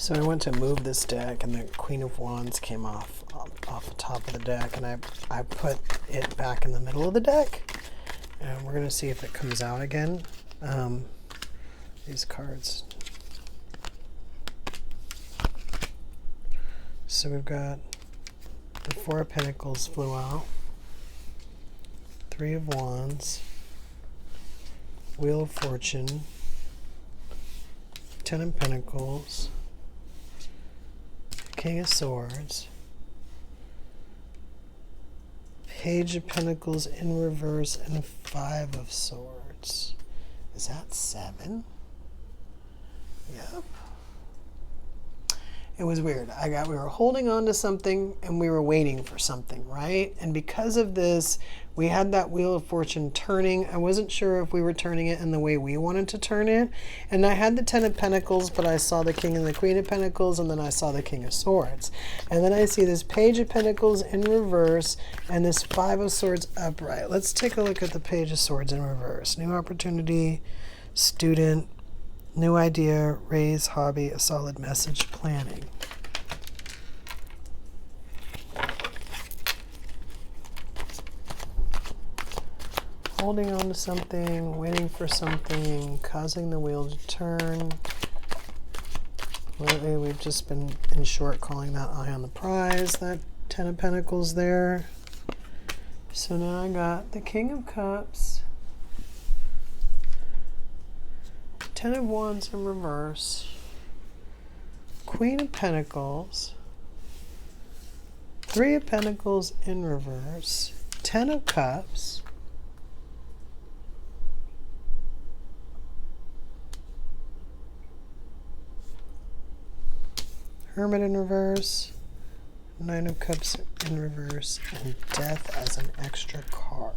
So I went to move this deck, and the Queen of Wands came off the top of the deck, and I put it back in the middle of the deck, and we're gonna see if it comes out again. These cards. So we've got the Four of Pentacles flew out, Three of Wands, Wheel of Fortune, Ten of Pentacles, King of Swords, Page of Pentacles in reverse, and Five of Swords. Is that 7? Yep. It was weird. We were holding on to something and we were waiting for something, right? And because of this, we had that Wheel of Fortune turning. I wasn't sure if we were turning it in the way we wanted to turn it. And I had the Ten of Pentacles, but I saw the King and the Queen of Pentacles, and then I saw the King of Swords. And then I see this Page of Pentacles in reverse and this Five of Swords upright. Let's take a look at the Page of Swords in reverse. New opportunity, student, new idea, raise, hobby, a solid message, planning. Holding on to something, waiting for something, causing the wheel to turn. Lately, we've just been, in short, calling that eye on the prize, that Ten of Pentacles there. So now I got the King of Cups, Ten of Wands in reverse, Queen of Pentacles, Three of Pentacles in reverse, Ten of Cups, Hermit in reverse, Nine of Cups in reverse, and Death as an extra card.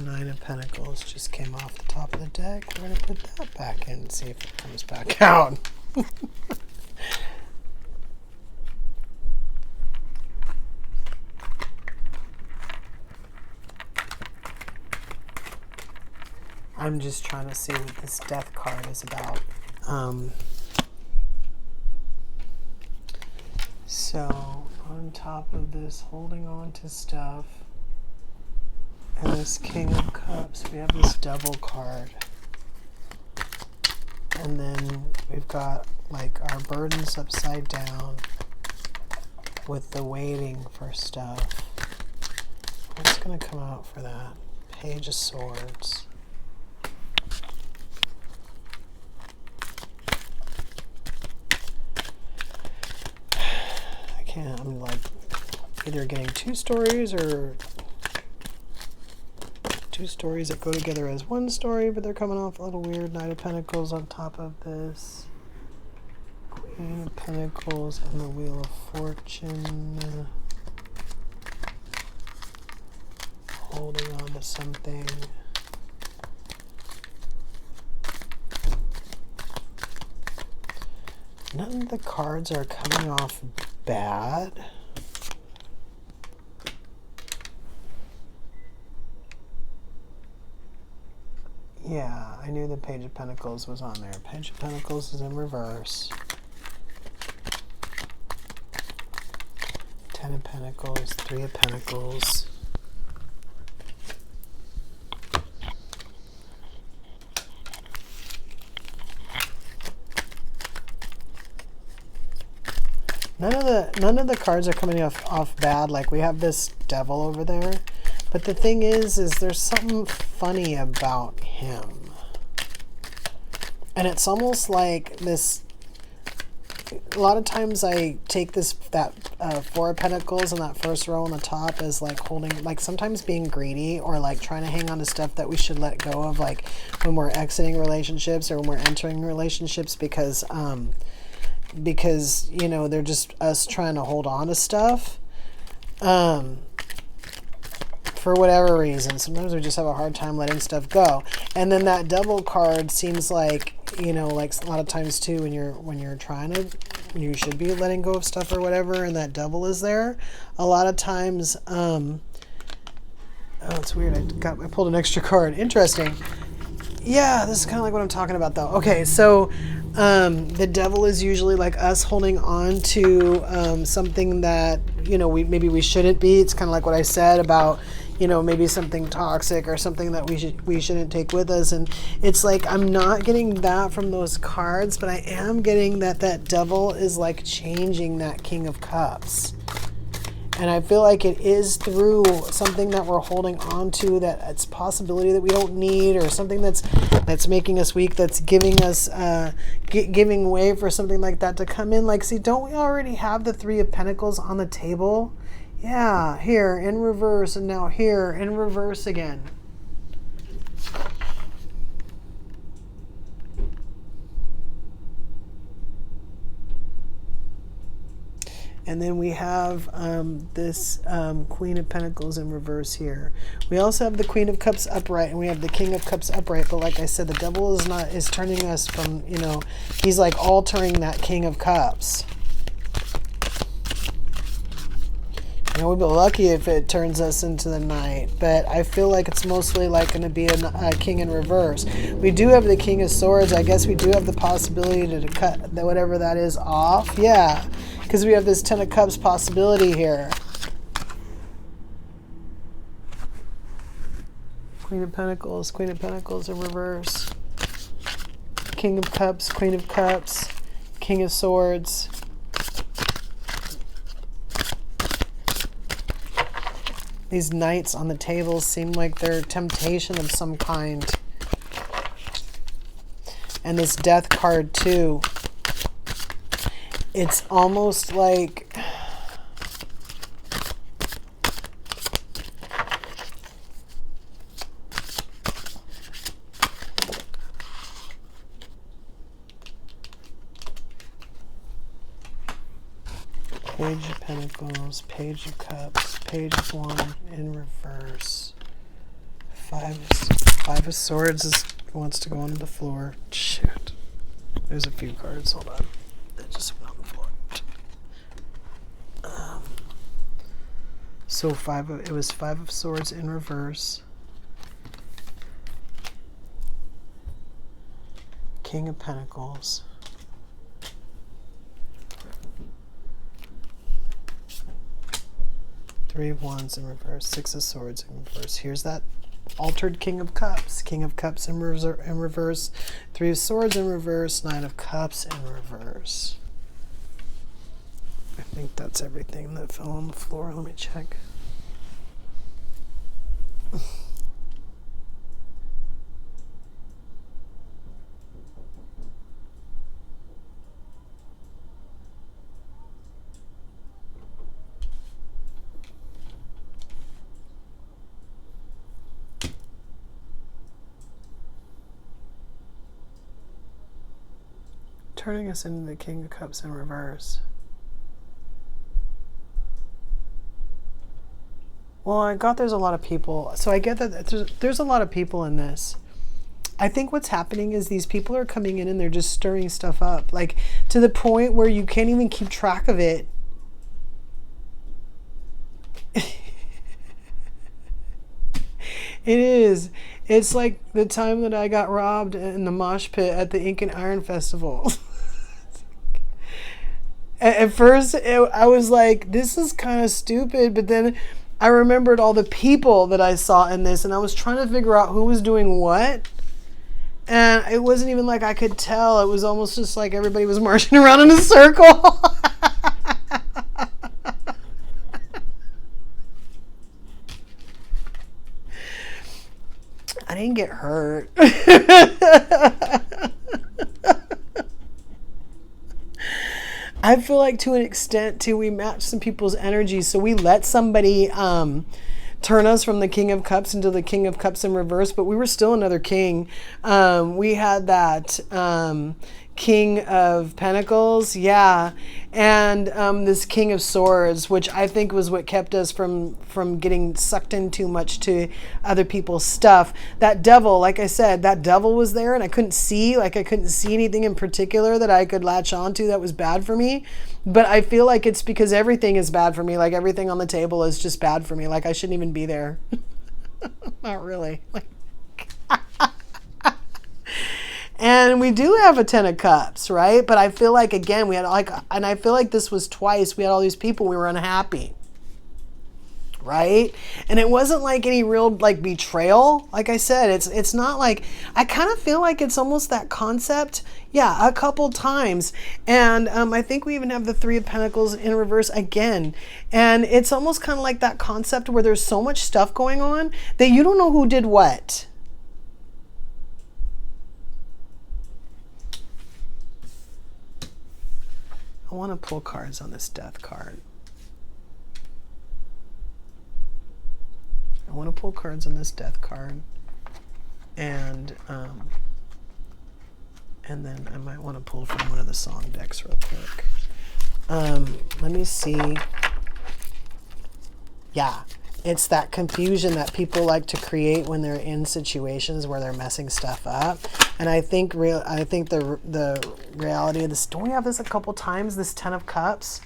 Nine of Pentacles just came off the top of the deck. We're going to put that back in and see if it comes back out. I'm just trying to see what this Death card is about. So, on top of this, holding on to stuff, and this King of Cups, we have this Devil card. And then we've got like our burdens upside down with the waiting for stuff. What's going to come out for that? Page of Swords. I'm like either getting two stories or two stories that go together as one story, but they're coming off a little weird. Knight of Pentacles on top of this, Queen of Pentacles, and the Wheel of Fortune. Holding on to something. None of the cards are coming off bad. Yeah, I knew the Page of Pentacles was on there. Page of Pentacles is in reverse. Ten of Pentacles, Three of Pentacles. None of the cards are coming off bad. Like we have this Devil over there, but the thing is there's something funny about him, and it's almost like this. A lot of times I take that Four of Pentacles in that first row on the top as like holding, like sometimes being greedy or like trying to hang on to stuff that we should let go of, like when we're exiting relationships or when we're entering relationships, because you know, they're just us trying to hold on to stuff for whatever reason. Sometimes we just have a hard time letting stuff go. And then that Devil card seems like, you know, like a lot of times too, when you're trying to, you should be letting go of stuff or whatever, and that Devil is there, a lot of times Oh, it's weird. I pulled an extra card. Interesting. Yeah, this is kind of like what I'm talking about, though. Okay, so the devil is usually like us holding on to something that maybe we shouldn't be. It's kind of like what I said about maybe something toxic or something that we shouldn't take with us. And it's like I'm not getting that from those cards, but I am getting that devil is like changing that King of Cups. And I feel like it is through something that we're holding on to, that it's a possibility that we don't need, or something that's making us weak, that's giving us giving way for something like that to come in. Like, see, don't we already have the Three of Pentacles on the table? Yeah, here in reverse, and now here in reverse again. And then we have this Queen of Pentacles in reverse here. We also have the Queen of Cups upright, and we have the King of Cups upright. But like I said, the devil is turning us from, he's like altering that King of Cups. We'd be lucky if it turns us into the Knight, but I feel like it's mostly like going to be a King in reverse. We do have the King of Swords. I guess we do have the possibility to cut whatever that is off. Yeah, because we have this Ten of Cups possibility here. Queen of Pentacles in reverse. King of Cups, Queen of Cups, King of Swords. These knights on the table seem like they're temptation of some kind. And this death card too. It's almost like Page of Pentacles, Page of Cups, Page of Wand in reverse. Five of Swords wants to go on the floor. Shoot. There's a few cards. Hold on. They just went on the floor. So it was Five of Swords in reverse. King of Pentacles. Three of Wands in reverse, Six of Swords in reverse. Here's that altered King of Cups. King of Cups in reverse, Three of Swords in reverse, Nine of Cups in reverse. I think that's everything that fell on the floor. Let me check. Turning us into the King of Cups in reverse. Well, I got there's a lot of people. So I get that there's a lot of people in this. I think what's happening is these people are coming in and they're just stirring stuff up. Like to the point where you can't even keep track of it. It is. It's like the time that I got robbed in the mosh pit at the Ink and Iron Festival. At first, I was like, this is kind of stupid. But then I remembered all the people that I saw in this. And I was trying to figure out who was doing what. And it wasn't even like I could tell. It was almost just like everybody was marching around in a circle. I didn't get hurt. I feel like to an extent too, we match some people's energies. So we let somebody turn us from the King of Cups into the King of Cups in reverse, but we were still another king. We had that King of Pentacles, yeah, and this King of Swords, which I think was what kept us from getting sucked in too much to other people's stuff. That devil, like I said, that devil was there, and I couldn't see anything in particular that I could latch onto that was bad for me. But I feel like it's because everything is bad for me. Like everything on the table is just bad for me. Like I shouldn't even be there. Not really. And we do have a 10 of cups, right? But I feel like, again, we had like, and I feel like this was twice. We had all these people, we were unhappy, right? And it wasn't like any real like betrayal. Like I said, it's not like, I kind of feel like it's almost that concept. Yeah, a couple times. And I think we even have the 3 of Pentacles in reverse again. And it's almost kind of like that concept where there's so much stuff going on that you don't know who did what. I want to pull cards on this Death card. I want to pull cards on this Death card. And then I might want to pull from one of the song decks real quick. Let me see. Yeah, it's that confusion that people like to create when they're in situations where they're messing stuff up. And I think the reality of this, don't we have this a couple times, this 10 of Cups?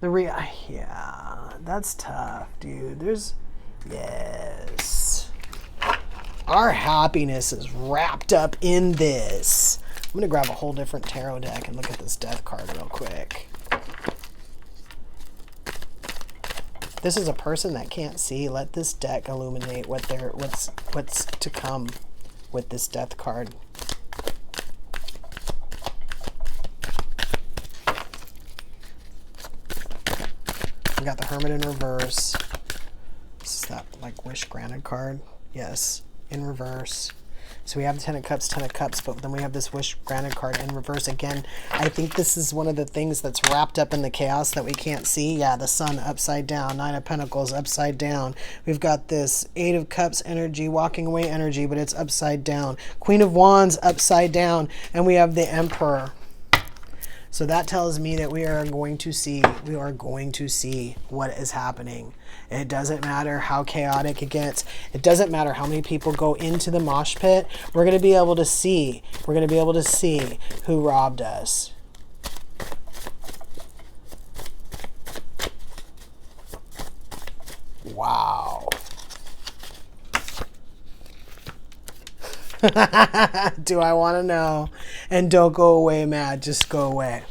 Yeah, that's tough, dude. Yes. Our happiness is wrapped up in this. I'm going to grab a whole different tarot deck and look at this Death card real quick. This is a person that can't see. Let this deck illuminate what's to come with this Death card. We got the Hermit in reverse. This is that like wish granted card. Yes, in reverse. So we have the 10 of Cups, but then we have this wish granted card in reverse again. I think this is one of the things that's wrapped up in the chaos that we can't see. Yeah, the Sun upside down, 9 of Pentacles upside down. We've got this 8 of Cups energy, walking away energy, but it's upside down. Queen of Wands upside down, and we have the Emperor. So that tells me that we are going to see what is happening. It doesn't matter how chaotic it gets. It doesn't matter how many people go into the mosh pit. We're going to be able to see. We're going to be able to see who robbed us. Wow. Do I want to know? And don't go away mad, just go away.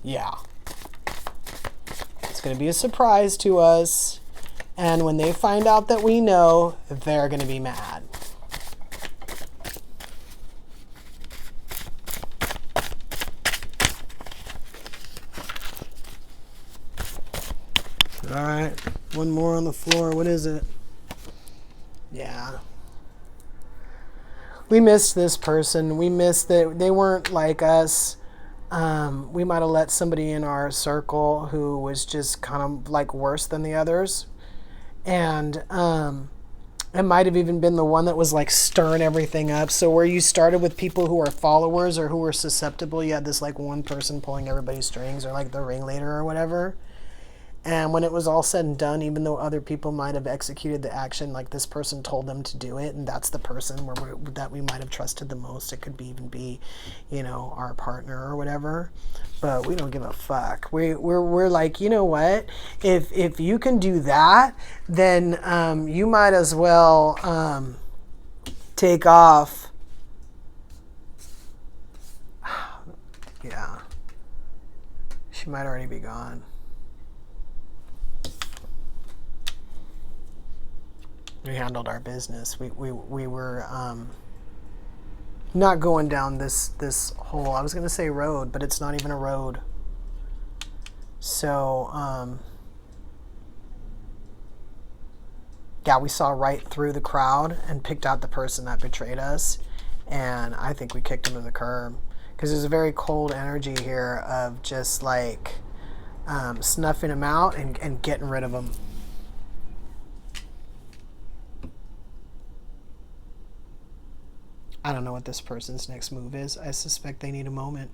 Yeah. It's going to be a surprise to us. And when they find out that we know, they're going to be mad. All right. One more on the floor. What is it? Yeah. We missed this person. We missed that they weren't like us. We might have let somebody in our circle who was just kind of like worse than the others. And it might have even been the one that was like stirring everything up. So where you started with people who are followers or who were susceptible, you had this like one person pulling everybody's strings or like the ringleader or whatever. And when it was all said and done, even though other people might have executed the action, like this person told them to do it, and that's the person that we might have trusted the most. It could even be, you know, our partner or whatever. But we don't give a fuck. We're like, you know what? If you can do that, then you might as well take off. Yeah, she might already be gone. We handled our business. We were not going down this whole, I was going to say road, but it's not even a road. So, yeah, we saw right through the crowd and picked out the person that betrayed us. And I think we kicked him to the curb. Because there's a very cold energy here of just like snuffing him out and getting rid of him. I don't know what this person's next move is. I suspect they need a moment.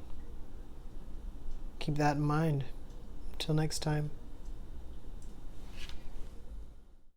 Keep that in mind. Until next time.